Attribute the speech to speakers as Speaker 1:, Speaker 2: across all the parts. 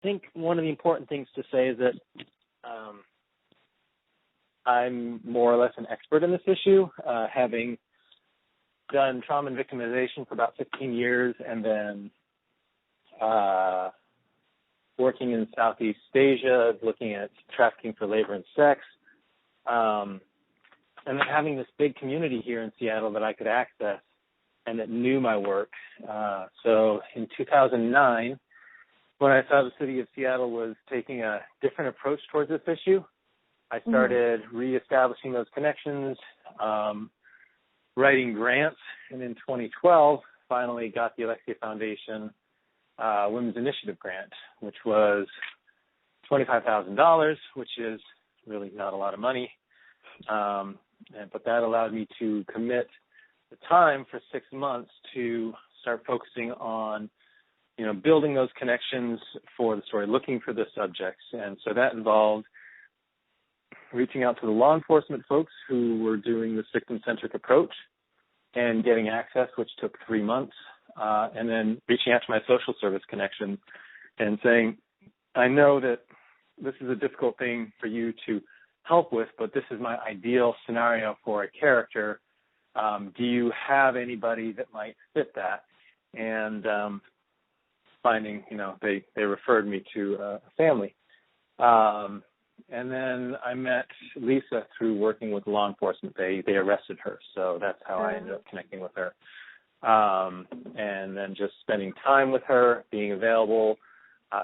Speaker 1: think one of the important things to say is that I'm more or less an expert in this issue, having done trauma and victimization for about 15 years and then working in Southeast Asia, looking at trafficking for labor and sex, and then having this big community here in Seattle that I could access and that knew my work. So in 2009, when I saw the city of Seattle was taking a different approach towards this issue, I started reestablishing those connections, writing grants, and in 2012, finally got the Alexia Foundation Women's Initiative Grant, which was $25,000, which is really not a lot of money. But that allowed me to commit the time for 6 months to start focusing on, building those connections for the story, looking for the subjects. And so that involved reaching out to the law enforcement folks who were doing this victim-centric approach and getting access, which took 3 months, and then reaching out to my social service connection and saying, I know that this is a difficult thing for you to help with, but this is my ideal scenario for a character. Do you have anybody that might fit that? And finding, they referred me to a family. And then I met Lisa through working with law enforcement. They arrested her, so that's how I ended up connecting with her. And then just spending time with her, being available,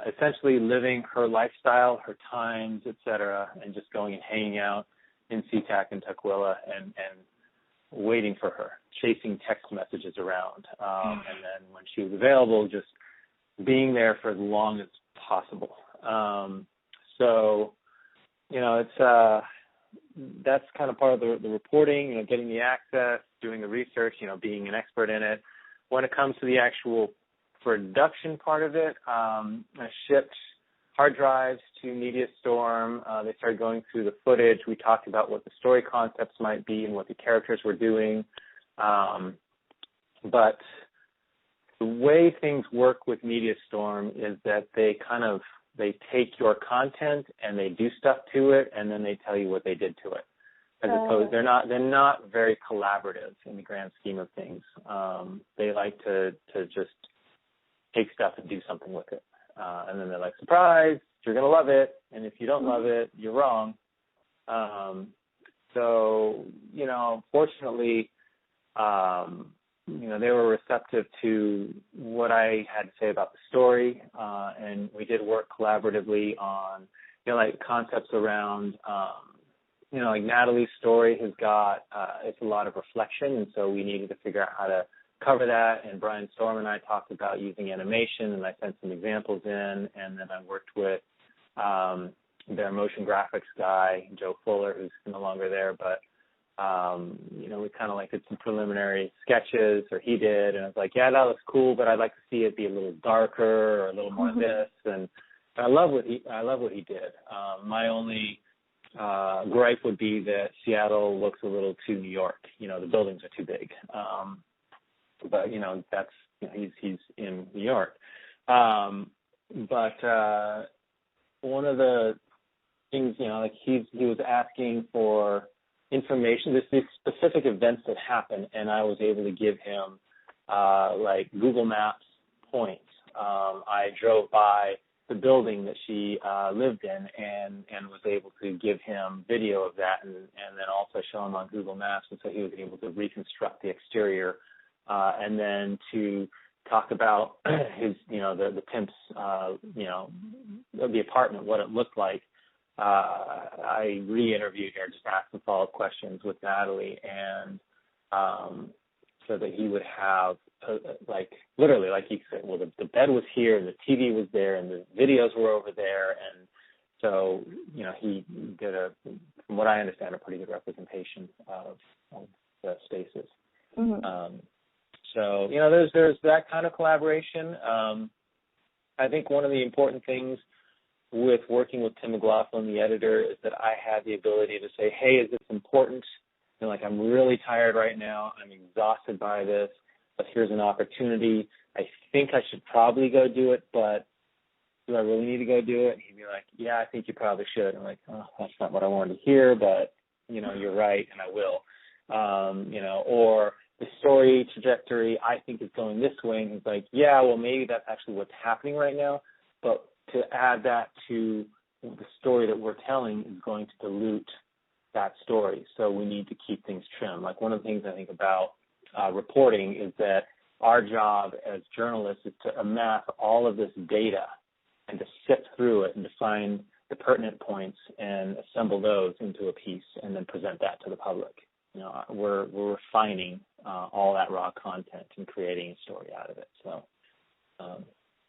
Speaker 1: essentially living her lifestyle, her times, et cetera, and just going and hanging out in SeaTac and Tukwila and waiting for her, chasing text messages around. And then when she was available, just being there for as long as possible. So, it's that's kind of part of the reporting, getting the access, doing the research, being an expert in it. When it comes to the actual production part of it, I shipped hard drives to MediaStorm. They started going through the footage. We talked about what the story concepts might be and what the characters were doing. But the way things work with MediaStorm is that they take your content and they do stuff to it, and then they tell you what they did to it. As opposed, they're not very collaborative in the grand scheme of things. They like to just take stuff and do something with it, and then they're like, surprise, you're gonna love it, and if you don't love it, you're wrong. So fortunately, they were receptive to what I had to say about the story, and we did work collaboratively on, concepts around, like Natalie's story has got, it's a lot of reflection, and so we needed to figure out how to cover that, and Brian Storm and I talked about using animation, and I sent some examples in, and then I worked with their motion graphics guy, Joe Fuller, who's no longer there, but we kind of did some preliminary sketches, or he did, and I was like, yeah, that looks cool, but I'd like to see it be a little darker or a little more this, and I love what he did. My only gripe would be that Seattle looks a little too New York. The buildings are too big, but that's he's in New York. But one of the things, he was asking for information, these specific events that happen, and I was able to give him Google Maps points. I drove by the building that she lived in and was able to give him video of that and then also show him on Google Maps, and so he was able to reconstruct the exterior and then to talk about his, the pimp's, the apartment, what it looked like. I re-interviewed her, just asked some follow-up questions with Natalie, and so that he would have, literally, like he said, well, the bed was here, and the TV was there, and the videos were over there, and so, he did from what I understand, a pretty good representation of the spaces. Mm-hmm. So, there's that kind of collaboration. I think one of the important things with working with Tim McLaughlin, the editor, is that I had the ability to say, hey, is this important? I'm really tired right now. I'm exhausted by this, but here's an opportunity. I think I should probably go do it, but do I really need to go do it? And he'd be like, yeah, I think you probably should. I'm like, oh, that's not what I wanted to hear, but, you're right, and I will. Or the story trajectory I think is going this way. And he's like, yeah, well, maybe that's actually what's happening right now. But to add that to the story that we're telling is going to dilute that story. So we need to keep things trim. Like one of the things I think about reporting is that our job as journalists is to amass all of this data and to sift through it and to find the pertinent points and assemble those into a piece and then present that to the public. We're refining all that raw content and creating a story out of it. So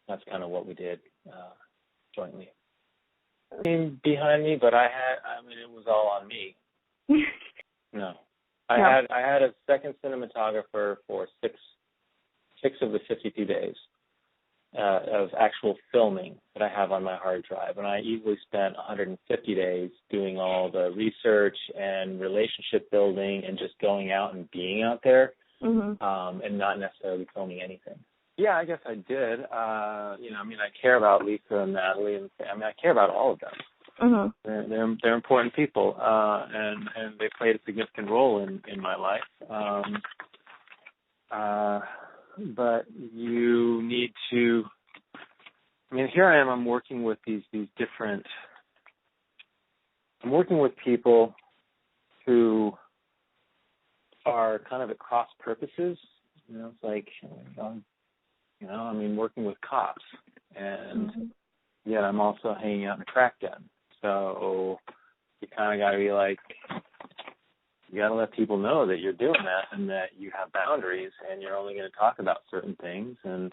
Speaker 1: that's kind of what we did jointly. Behind me, but it was all on me. No. I had a second cinematographer for six of the 52 days of actual filming that I have on my hard drive. And I easily spent 150 days doing all the research and relationship building and just going out and being out there, and not necessarily filming anything. Yeah, I guess I did. I care about Lisa and Natalie, and I care about all of them. They're important people, and they played a significant role in my life. But you need to. Here I am. I'm working with these different. I'm working with people who are kind of at cross purposes. It's like, working with cops, and yet I'm also hanging out in a crack den. So you kind of got to be like, you got to let people know that you're doing that and that you have boundaries and you're only going to talk about certain things. And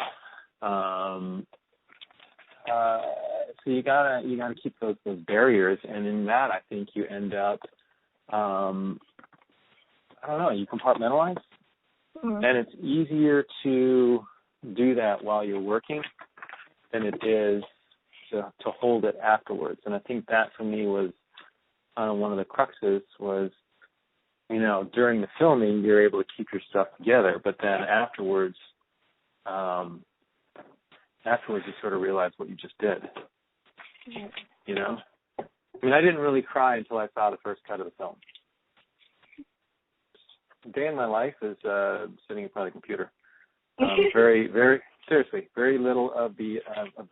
Speaker 1: so you gotta keep those barriers. And in that, I think you end up, you compartmentalize, and it's easier to do that while you're working than it is to hold it afterwards. And I think that for me was one of the cruxes was, during the filming, you're able to keep your stuff together, but then afterwards you sort of realize what you just did. I didn't really cry until I saw the first cut of the film. A day in my life is sitting in front of the computer. Very, very seriously, very little of the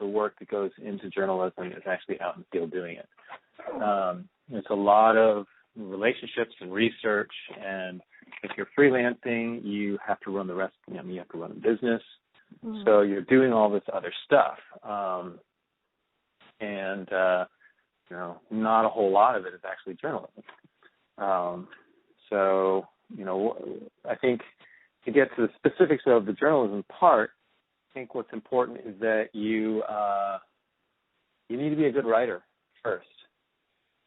Speaker 1: work that goes into journalism is actually out in the field doing it. It's a lot of relationships and research, and if you're freelancing, you have to run the rest. You have to run a business, so you're doing all this other stuff, and not a whole lot of it is actually journalism. So I think to get to the specifics of the journalism part, I think what's important is that you need to be a good writer first.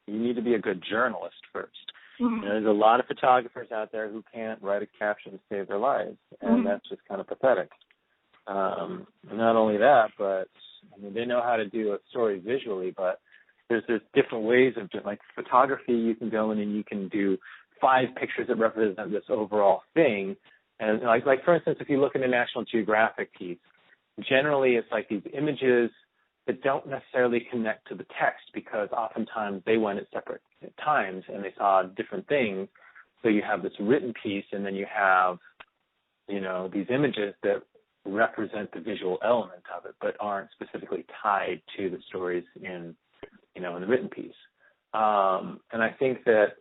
Speaker 1: You need to be a good journalist first. There's a lot of photographers out there who can't write a caption to save their lives, and that's just kind of pathetic. Not only that, but they know how to do a story visually, but there's different ways of doing. Like photography, you can go in and you can do 5 pictures that represent this overall thing. And like for instance, if you look at a National Geographic piece, generally it's like these images that don't necessarily connect to the text because oftentimes they went at separate times and they saw different things. So you have this written piece and then you have, these images that represent the visual element of it but aren't specifically tied to the stories in the written piece. And I think that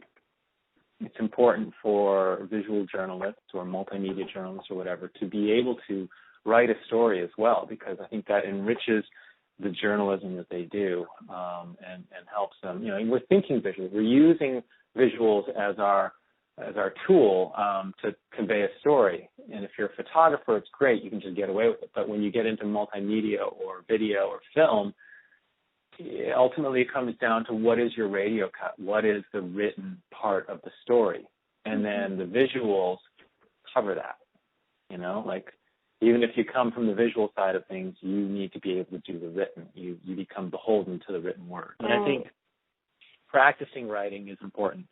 Speaker 1: it's important for visual journalists or multimedia journalists or whatever to be able to write a story as well, because I think that enriches the journalism that they do and helps them. We're thinking visually. We're using visuals as our tool to convey a story. And if you're a photographer, it's great. You can just get away with it. But when you get into multimedia or video or film, ultimately it comes down to what is your radio cut? What is the written part of the story? And then the visuals cover that. Even if you come from the visual side of things, you need to be able to do the written. You become beholden to the written word. And I think practicing writing is important.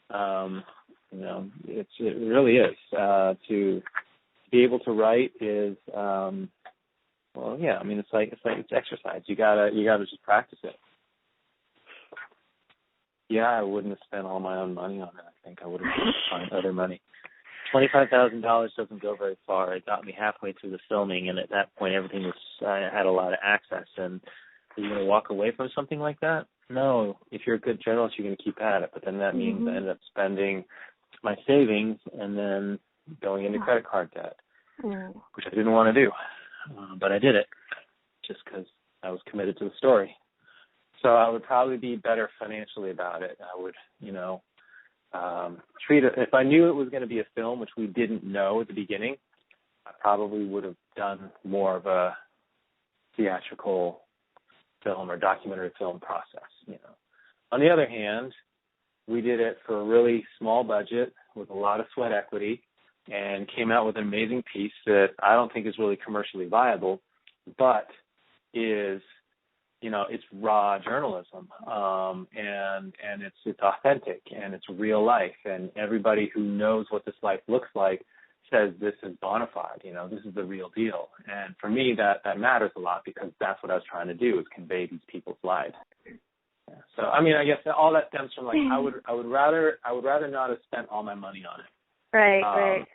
Speaker 1: It really is. To be able to write is Well, yeah, I mean, it's exercise. You gotta just practice it. Yeah, I wouldn't have spent all my own money on it. I think I would have found other money. $25,000 doesn't go very far. It got me halfway through the filming, and at that point, everything was, I had a lot of access. And are you going to walk away from something like that? No. If you're a good journalist, you're going to keep at it. But then that means I ended up spending my savings and then going into credit card debt, which I didn't want to do. But I did it just because I was committed to the story. So I would probably be better financially about it. I would, treat it, if I knew it was going to be a film, which we didn't know at the beginning, I probably would have done more of a theatrical film or documentary film process, On the other hand, we did it for a really small budget with a lot of sweat equity and came out with an amazing piece that I don't think is really commercially viable, but is, it's raw journalism, and it's authentic, and it's real life, and everybody who knows what this life looks like says this is bona fide, this is the real deal. And for me, that matters a lot because that's what I was trying to do, is convey these people's lives. Yeah. So, I mean, I guess all that stems from I would rather not have spent all my money on it.
Speaker 2: Right.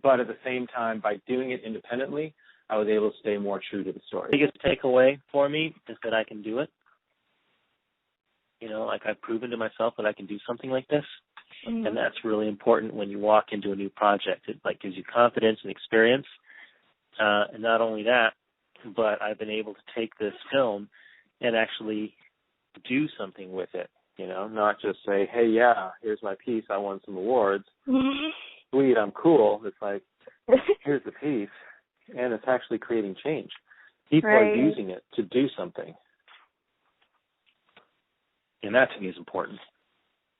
Speaker 1: But at the same time, by doing it independently, I was able to stay more true to the story. The biggest takeaway for me is that I can do it. I've proven to myself that I can do something like this. And that's really important when you walk into a new project. It gives you confidence and experience. And not only that, but I've been able to take this film and actually do something with it, not just say, hey, yeah, here's my piece. I won some awards. Sweet, I'm cool. It's like, here's the piece. And it's actually creating change. People are using it to do something. And that to me is important.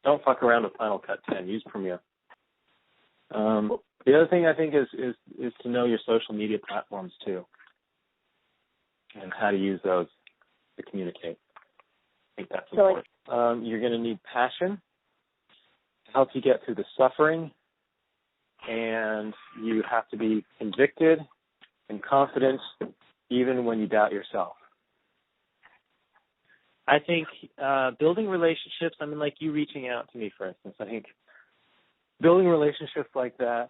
Speaker 1: Don't fuck around with Final Cut 10. Use Premiere. The other thing I think is to know your social media platforms too, and how to use those to communicate. I think that's important. You're going to need passion to help you get through the suffering, and you have to be convicted and confident even when you doubt yourself. I think building relationships, like you reaching out to me, for instance, I think building relationships like that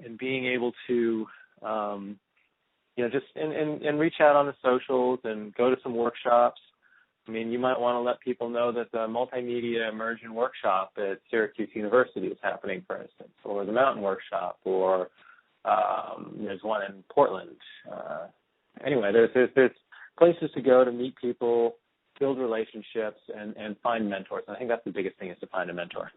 Speaker 1: and being able to, just and reach out on the socials and go to some workshops. You might want to let people know that the Multimedia Immersion Workshop at Syracuse University is happening, for instance, or the Mountain Workshop, or there's one in Portland. Anyway, there's places to go to meet people, build relationships, and find mentors. And I think that's the biggest thing, is to find a mentor.